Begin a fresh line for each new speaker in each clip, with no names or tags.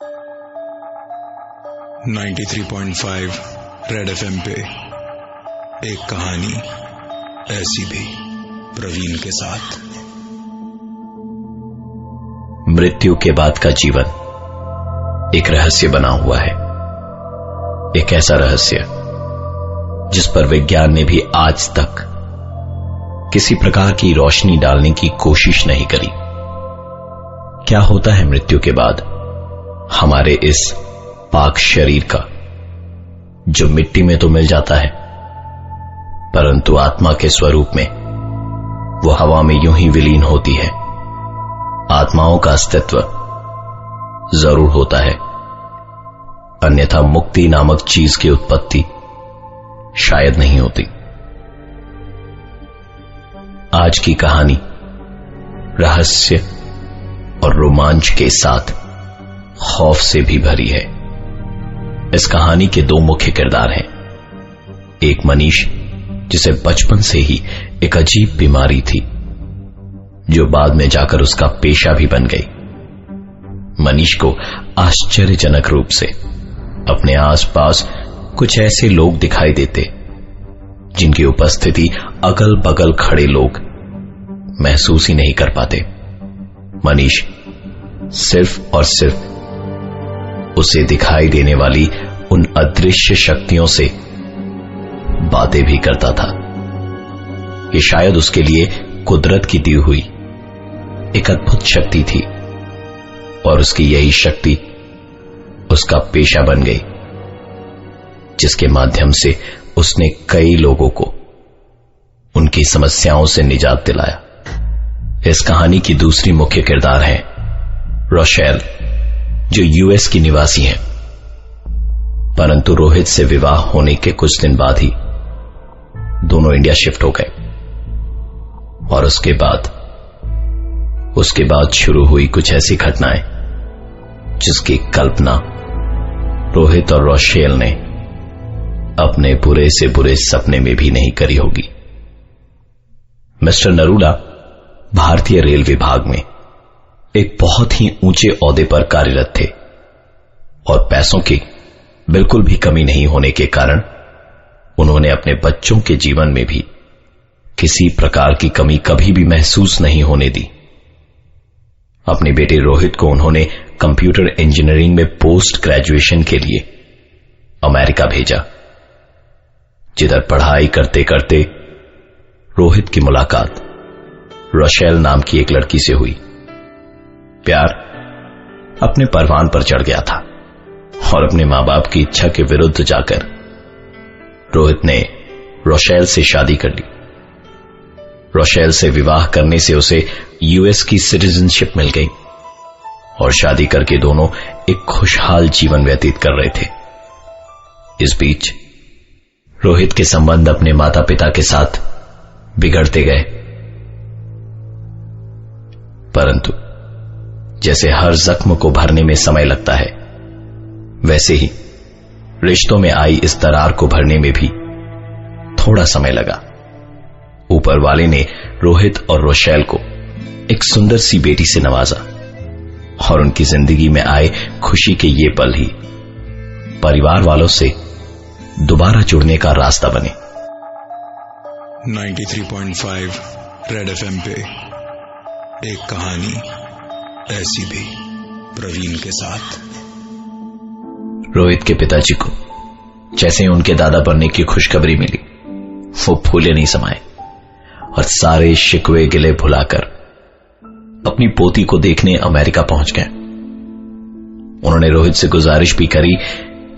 93.5 red FM पे एक कहानी ऐसी भी, प्रवीण के साथ।
मृत्यु के बाद का जीवन एक रहस्य बना हुआ है, एक ऐसा रहस्य जिस पर विज्ञान ने भी आज तक किसी प्रकार की रोशनी डालने की कोशिश नहीं करी। क्या होता है मृत्यु के बाद हमारे इस पाक शरीर का, जो मिट्टी में तो मिल जाता है परंतु आत्मा के स्वरूप में वो हवा में यूं ही विलीन होती है। आत्माओं का अस्तित्व जरूर होता है, अन्यथा मुक्ति नामक चीज की उत्पत्ति शायद नहीं होती। आज की कहानी रहस्य और रोमांच के साथ खौफ से भी भरी है। इस कहानी के दो मुख्य किरदार हैं। एक मनीष, जिसे बचपन से ही एक अजीब बीमारी थी जो बाद में जाकर उसका पेशा भी बन गई। मनीष को आश्चर्यजनक रूप से अपने आसपास कुछ ऐसे लोग दिखाई देते जिनकी उपस्थिति अगल बगल खड़े लोग महसूस ही नहीं कर पाते। मनीष सिर्फ और सिर्फ उसे दिखाई देने वाली उन अदृश्य शक्तियों से बातें भी करता था। ये शायद उसके लिए कुदरत की दी हुई एक अद्भुत शक्ति थी और उसकी यही शक्ति उसका पेशा बन गई, जिसके माध्यम से उसने कई लोगों को उनकी समस्याओं से निजात दिलाया। इस कहानी की दूसरी मुख्य किरदार है रोशेल, जो यूएस की निवासी है, परंतु रोहित से विवाह होने के कुछ दिन बाद ही दोनों इंडिया शिफ्ट हो गए। और उसके बाद शुरू हुई कुछ ऐसी घटनाएं जिसकी कल्पना रोहित और रोशेल ने अपने बुरे से बुरे सपने में भी नहीं करी होगी। मिस्टर नरूला भारतीय रेल विभाग में एक बहुत ही ऊंचे ओहदे पर कार्यरत थे और पैसों की बिल्कुल भी कमी नहीं होने के कारण उन्होंने अपने बच्चों के जीवन में भी किसी प्रकार की कमी कभी भी महसूस नहीं होने दी। अपने बेटे रोहित को उन्होंने कंप्यूटर इंजीनियरिंग में पोस्ट ग्रेजुएशन के लिए अमेरिका भेजा, जिधर पढ़ाई करते करते रोहित की मुलाकात रोशेल नाम की एक लड़की से हुई। प्यार अपने परवान पर चढ़ गया था और अपने मां बाप की इच्छा के विरुद्ध जाकर रोहित ने रोशेल से शादी कर ली। रोशेल से विवाह करने से उसे यूएस की सिटीजनशिप मिल गई और शादी करके दोनों एक खुशहाल जीवन व्यतीत कर रहे थे। इस बीच रोहित के संबंध अपने माता पिता के साथ बिगड़ते गए, परंतु जैसे हर जख्म को भरने में समय लगता है, वैसे ही रिश्तों में आई इस दरार को भरने में भी थोड़ा समय लगा। ऊपर वाले ने रोहित और रोशेल को एक सुंदर सी बेटी से नवाजा और उनकी जिंदगी में आए खुशी के ये पल ही परिवार वालों से दोबारा जुड़ने का रास्ता बने।
93.5 रेड एफएम पे एक कहानी ऐसी भी, प्रवीण के साथ।
रोहित के पिताजी को जैसे उनके दादा बनने की खुशखबरी मिली, वो फूले नहीं समाए और सारे शिकवे गिले भुलाकर अपनी पोती को देखने अमेरिका पहुंच गए। उन्होंने रोहित से गुजारिश भी करी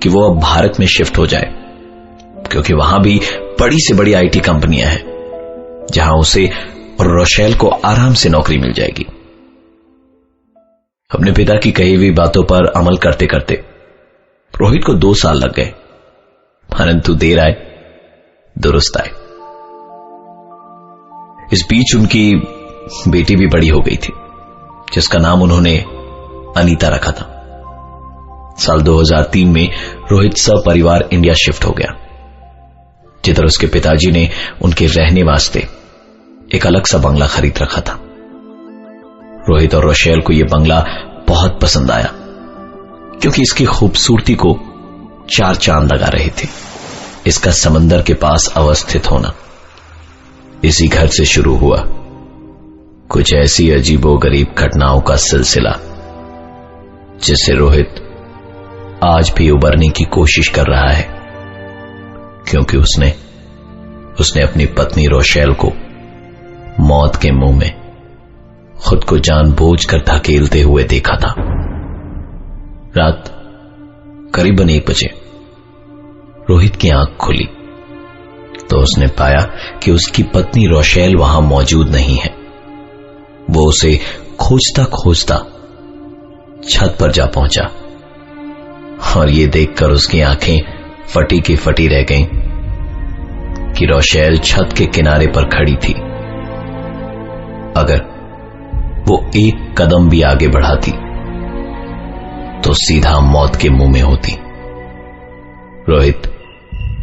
कि वो अब भारत में शिफ्ट हो जाए, क्योंकि वहां भी बड़ी से बड़ी आईटी कंपनियां हैं जहां उसे और रोशेल को आराम से नौकरी मिल जाएगी। अपने पिता की कही हुई बातों पर अमल करते करते रोहित को 2 साल लग गए, परंतु देर आए दुरुस्त आए। इस बीच उनकी बेटी भी बड़ी हो गई थी, जिसका नाम उन्होंने अनीता रखा था। साल 2003 में रोहित सपरिवार इंडिया शिफ्ट हो गया, जिधर उसके पिताजी ने उनके रहने वास्ते एक अलग सा बंगला खरीद रखा था। रोहित और रोशेल को यह बंगला बहुत पसंद आया, क्योंकि इसकी खूबसूरती को 4 चांद लगा रहे थे। इसका समंदर के पास अवस्थित होना इसी घर से शुरू हुआ। कुछ ऐसी अजीबोगरीब घटनाओं का सिलसिला जिससे रोहित आज भी उबरने की कोशिश कर रहा है, क्योंकि उसने अपनी पत्नी रोशेल को मौत के मुंह में खुद को जानबूझकर धकेलते हुए देखा था। रात करीबन 1 बजे रोहित की आंख खुली तो उसने पाया कि उसकी पत्नी रोशेल वहां मौजूद नहीं है। वो उसे खोजता खोजता छत पर जा पहुंचा और ये देखकर उसकी आंखें फटी की फटी रह गईं कि रोशेल छत के किनारे पर खड़ी थी। अगर वो 1 कदम भी आगे बढ़ाती तो सीधा मौत के मुंह में होती। रोहित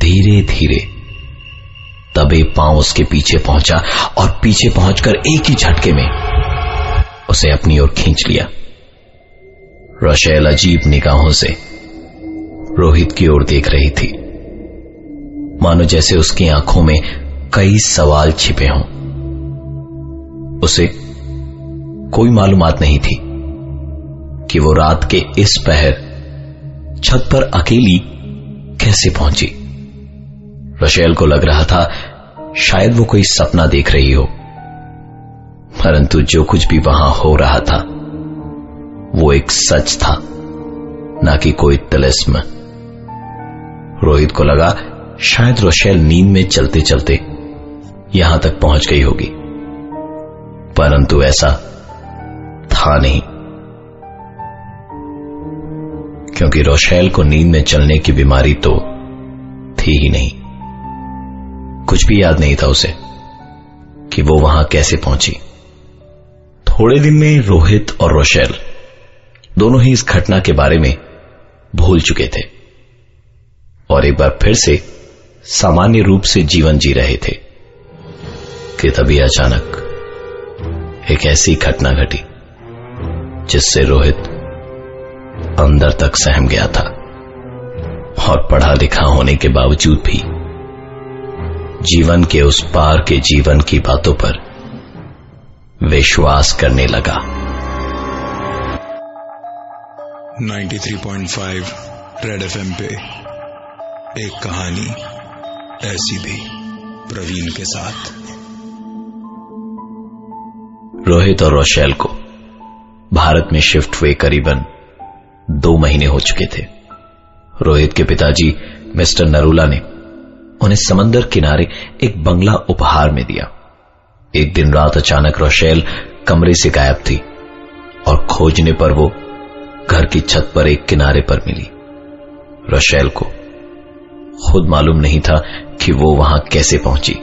धीरे धीरे दबे पांव उसके पीछे पहुंचा और पीछे पहुंचकर एक ही झटके में उसे अपनी ओर खींच लिया। रोशेल अजीब निगाहों से रोहित की ओर देख रही थी, मानो जैसे उसकी आंखों में कई सवाल छिपे हों। उसे कोई मालूमात नहीं थी कि वो रात के इस पहर छत पर अकेली कैसे पहुंची। रोशेल को लग रहा था शायद वो कोई सपना देख रही हो, परंतु जो कुछ भी वहां हो रहा था वो एक सच था, ना कि कोई तिलिस्म। रोहित को लगा शायद रोशेल नींद में चलते चलते यहां तक पहुंच गई होगी, परंतु ऐसा था नहीं, क्योंकि रोशेल को नींद में चलने की बीमारी तो थी ही नहीं। कुछ भी याद नहीं था उसे कि वो वहां कैसे पहुंची। थोड़े दिन में रोहित और रोशेल दोनों ही इस घटना के बारे में भूल चुके थे और एक बार फिर से सामान्य रूप से जीवन जी रहे थे कि तभी अचानक एक ऐसी घटना घटी जिससे रोहित अंदर तक सहम गया था और पढ़ा लिखा होने के बावजूद भी जीवन के उस पार के जीवन की बातों पर विश्वास करने लगा।
93.5 रेड एफएम पे एक कहानी ऐसी भी, प्रवीण के साथ।
रोहित और रोशेल को भारत में शिफ्ट हुए करीबन 2 महीने हो चुके थे। रोहित के पिताजी मिस्टर नरूला ने उन्हें समंदर किनारे एक बंगला उपहार में दिया। एक दिन रात अचानक रोशेल कमरे से गायब थी और खोजने पर वो घर की छत पर एक किनारे पर मिली। रोशेल को खुद मालूम नहीं था कि वो वहां कैसे पहुंची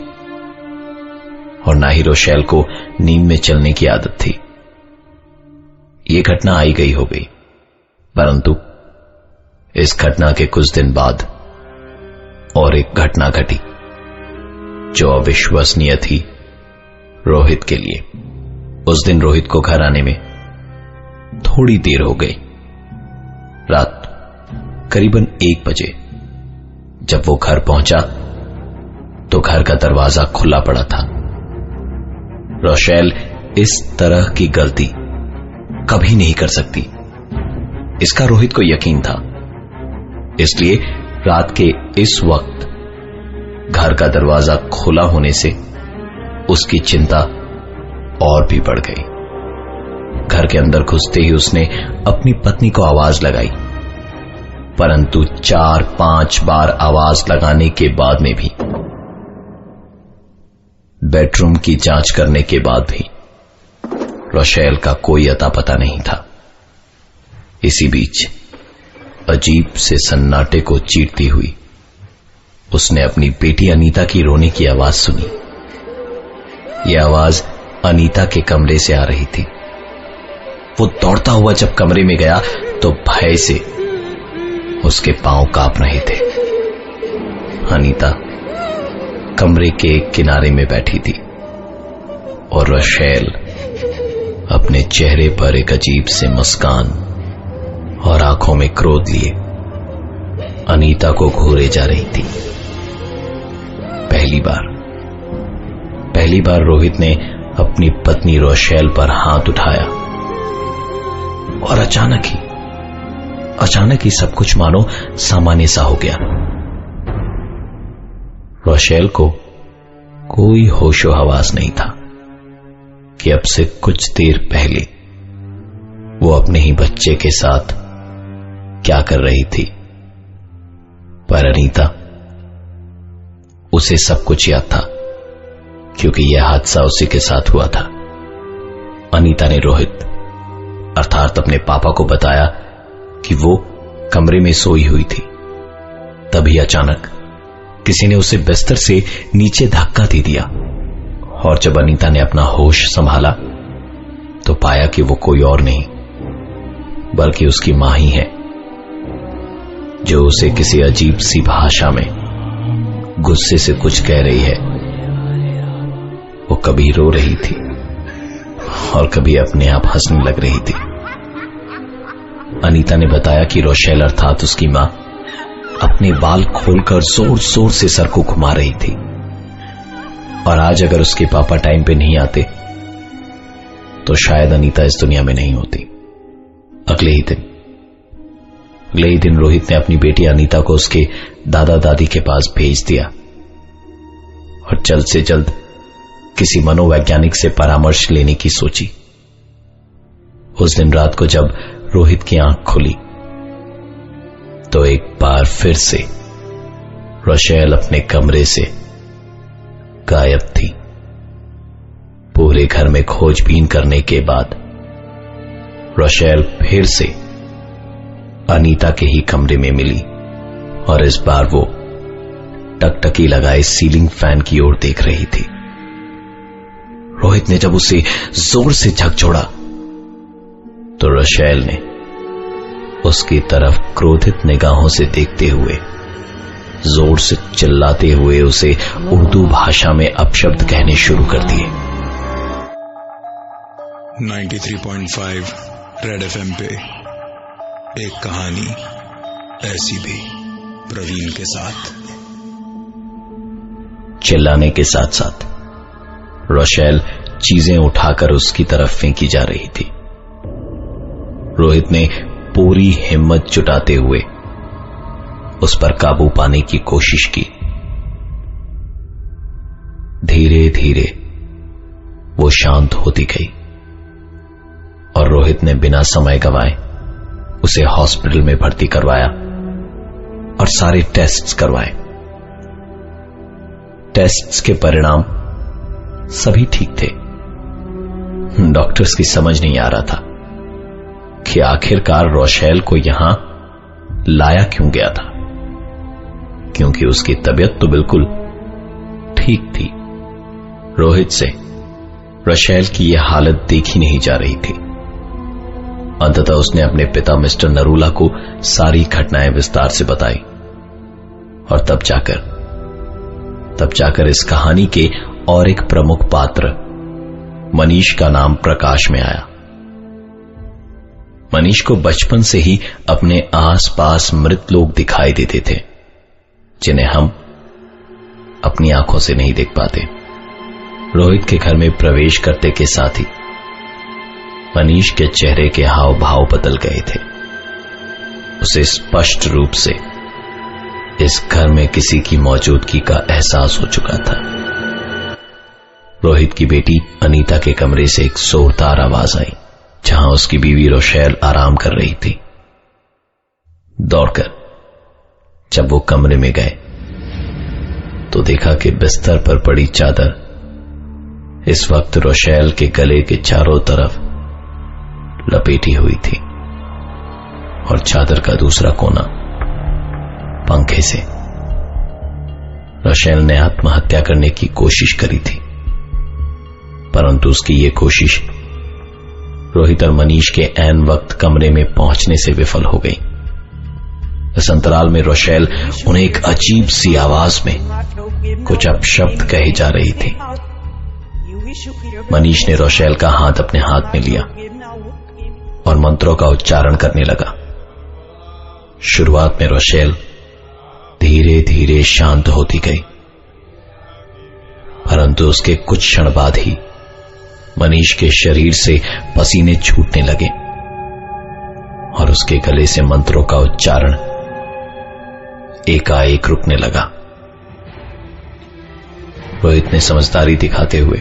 और ना ही रोशेल को नींद में चलने की आदत थी। ये घटना आई गई हो गई, परंतु इस घटना के कुछ दिन बाद और एक घटना घटी जो अविश्वसनीय थी रोहित के लिए। उस दिन रोहित को घर आने में थोड़ी देर हो गई। रात करीबन 1 बजे जब वो घर पहुंचा तो घर का दरवाजा खुला पड़ा था। रोशेल इस तरह की गलती कभी नहीं कर सकती, इसका रोहित को यकीन था। इसलिए रात के इस वक्त घर का दरवाजा खुला होने से उसकी चिंता और भी बढ़ गई। घर के अंदर घुसते ही उसने अपनी पत्नी को आवाज लगाई, परंतु 4-5 बार आवाज लगाने के बाद में भी, बेडरूम की जांच करने के बाद भी रोशेल का कोई अता पता नहीं था। इसी बीच अजीब से सन्नाटे को चीरती हुई उसने अपनी बेटी अनीता की रोने की आवाज सुनी। यह आवाज अनीता के कमरे से आ रही थी। वो दौड़ता हुआ जब कमरे में गया तो भय से उसके पांव कांप रहे थे। अनीता कमरे के एक किनारे में बैठी थी और रोशेल अपने चेहरे पर एक अजीब से मुस्कान और आंखों में क्रोध लिए अनीता को घूरे जा रही थी। पहली बार रोहित ने अपनी पत्नी रोशेल पर हाथ उठाया और अचानक ही सब कुछ मानो सामान्य सा हो गया। रोशेल को कोई होशो हवास नहीं था कि अब से कुछ देर पहले वो अपने ही बच्चे के साथ क्या कर रही थी। पर अनीता, उसे सब कुछ याद था क्योंकि यह हादसा उसी के साथ हुआ था। अनीता ने रोहित अर्थात अपने पापा को बताया कि वो कमरे में सोई हुई थी। तभी अचानक किसी ने उसे बिस्तर से नीचे धक्का दे दिया और जब अनीता ने अपना होश संभाला तो पाया कि वो कोई और नहीं बल्कि उसकी मां ही है, जो उसे किसी अजीब सी भाषा में गुस्से से कुछ कह रही है। वो कभी रो रही थी और कभी अपने आप हंसने लग रही थी। अनीता ने बताया कि रोशेल अर्थात उसकी मां अपने बाल खोलकर जोर जोर से सर को घुमा रही थी और आज अगर उसके पापा टाइम पे नहीं आते तो शायद अनीता इस दुनिया में नहीं होती। अगले ही दिन रोहित ने अपनी बेटी अनीता को उसके दादा दादी के पास भेज दिया और जल्द से जल्द किसी मनोवैज्ञानिक से परामर्श लेने की सोची। उस दिन रात को जब रोहित की आंख खुली तो एक बार फिर से रोशेल अपने कमरे से गायब थी। पूरे घर में खोजबीन करने के बाद रोशेल फिर से अनीता के ही कमरे में मिली और इस बार वो टकटकी लगाए सीलिंग फैन की ओर देख रही थी। रोहित ने जब उसे जोर से झकझोड़ा तो रोशेल ने उसकी तरफ क्रोधित निगाहों से देखते हुए जोर से चिल्लाते हुए उसे उर्दू भाषा में अपशब्द कहने शुरू कर दिए।
93.5 रेड एफएम पे एक कहानी ऐसी भी प्रवीण के साथ।
चिल्लाने के साथ साथ रोशेल चीजें उठाकर उसकी तरफ फेंकी जा रही थी। रोहित ने पूरी हिम्मत जुटाते हुए उस पर काबू पाने की कोशिश की। धीरे धीरे वो शांत होती गई और रोहित ने बिना समय गंवाए उसे हॉस्पिटल में भर्ती करवाया और सारे टेस्ट्स करवाए। टेस्ट्स के परिणाम सभी ठीक थे। डॉक्टर्स की समझ नहीं आ रहा था कि आखिरकार रोशेल को यहां लाया क्यों गया था, क्योंकि उसकी तबीयत तो बिल्कुल ठीक थी। रोहित से रोशेल की यह हालत देखी नहीं जा रही थी। अंततः उसने अपने पिता मिस्टर नरूला को सारी घटनाएं विस्तार से बताई और तब जाकर इस कहानी के और एक प्रमुख पात्र मनीष का नाम प्रकाश में आया। मनीष को बचपन से ही अपने आसपास मृत लोग दिखाई देते थे जिन्हें हम अपनी आंखों से नहीं देख पाते। रोहित के घर में प्रवेश करते के साथ ही मनीष के चेहरे के हाव भाव बदल गए थे। उसे स्पष्ट रूप से इस घर में किसी की मौजूदगी का एहसास हो चुका था। रोहित की बेटी अनीता के कमरे से एक जोरदार आवाज आई, जहां उसकी बीवी रोशेल आराम कर रही थी। दौड़कर जब वो कमरे में गए तो देखा कि बिस्तर पर पड़ी चादर इस वक्त रोशेल के गले के चारों तरफ लपेटी हुई थी और चादर का दूसरा कोना पंखे से। रोशेल ने आत्महत्या करने की कोशिश करी थी, परंतु उसकी यह कोशिश रोहित और मनीष के ऐन वक्त कमरे में पहुंचने से विफल हो गई। इस अंतराल में रोशेल उन्हें एक अजीब सी आवाज में कुछ अपशब्द कही जा रही थी। मनीष ने रोशेल का हाथ अपने हाथ में लिया और मंत्रों का उच्चारण करने लगा। शुरुआत में रोशेल धीरे धीरे शांत होती गई, परंतु उसके कुछ क्षण बाद ही मनीष के शरीर से पसीने छूटने लगे और उसके गले से मंत्रों का उच्चारण एकाएक रुकने लगा। रोहित ने समझदारी दिखाते हुए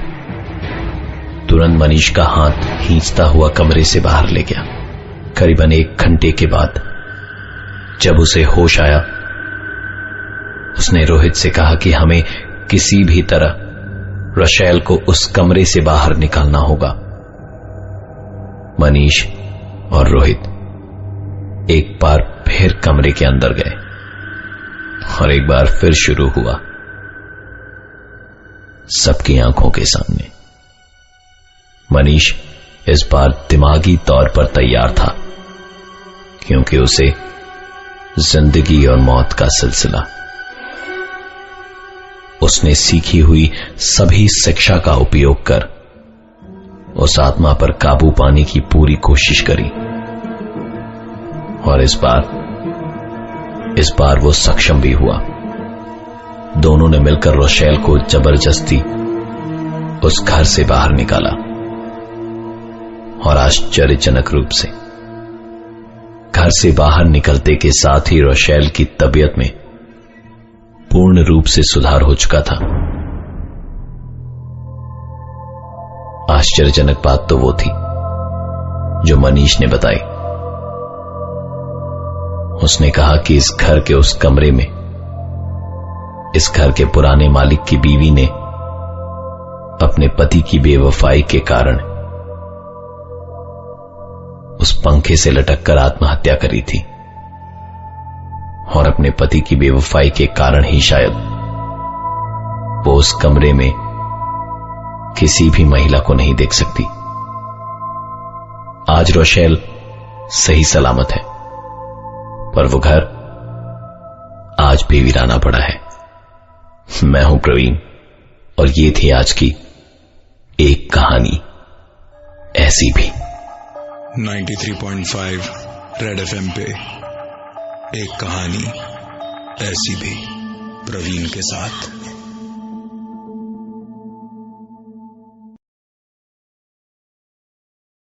तुरंत मनीष का हाथ खींचता हुआ कमरे से बाहर ले गया। करीबन 1 घंटे के बाद जब उसे होश आया, उसने रोहित से कहा कि हमें किसी भी तरह रोशेल को उस कमरे से बाहर निकालना होगा। मनीष और रोहित एक बार फिर कमरे के अंदर गए और एक बार फिर शुरू हुआ। सबकी आंखों के सामने मनीष इस बार दिमागी तौर पर तैयार था, क्योंकि उसे जिंदगी और मौत का सिलसिला, उसने सीखी हुई सभी शिक्षा का उपयोग कर उस आत्मा पर काबू पाने की पूरी कोशिश करी और इस बार वो सक्षम भी हुआ। दोनों ने मिलकर रोशेल को जबरदस्ती उस घर से बाहर निकाला और आश्चर्यजनक रूप से घर से बाहर निकलते के साथ ही रोशेल की तबीयत में पूर्ण रूप से सुधार हो चुका था। आश्चर्यजनक बात तो वो थी जो मनीष ने बताई। उसने कहा कि इस घर के उस कमरे में इस घर के पुराने मालिक की बीवी ने अपने पति की बेवफाई के कारण उस पंखे से लटककर आत्महत्या करी थी और अपने पति की बेवफाई के कारण ही शायद वो उस कमरे में किसी भी महिला को नहीं देख सकती। आज रोशेल सही सलामत है, पर वो घर आज भी वीराना पड़ा है। मैं हूं प्रवीण और ये थी आज की एक कहानी ऐसी भी।
93.5 रेड एफएम पे एक कहानी ऐसी भी, प्रवीण के साथ।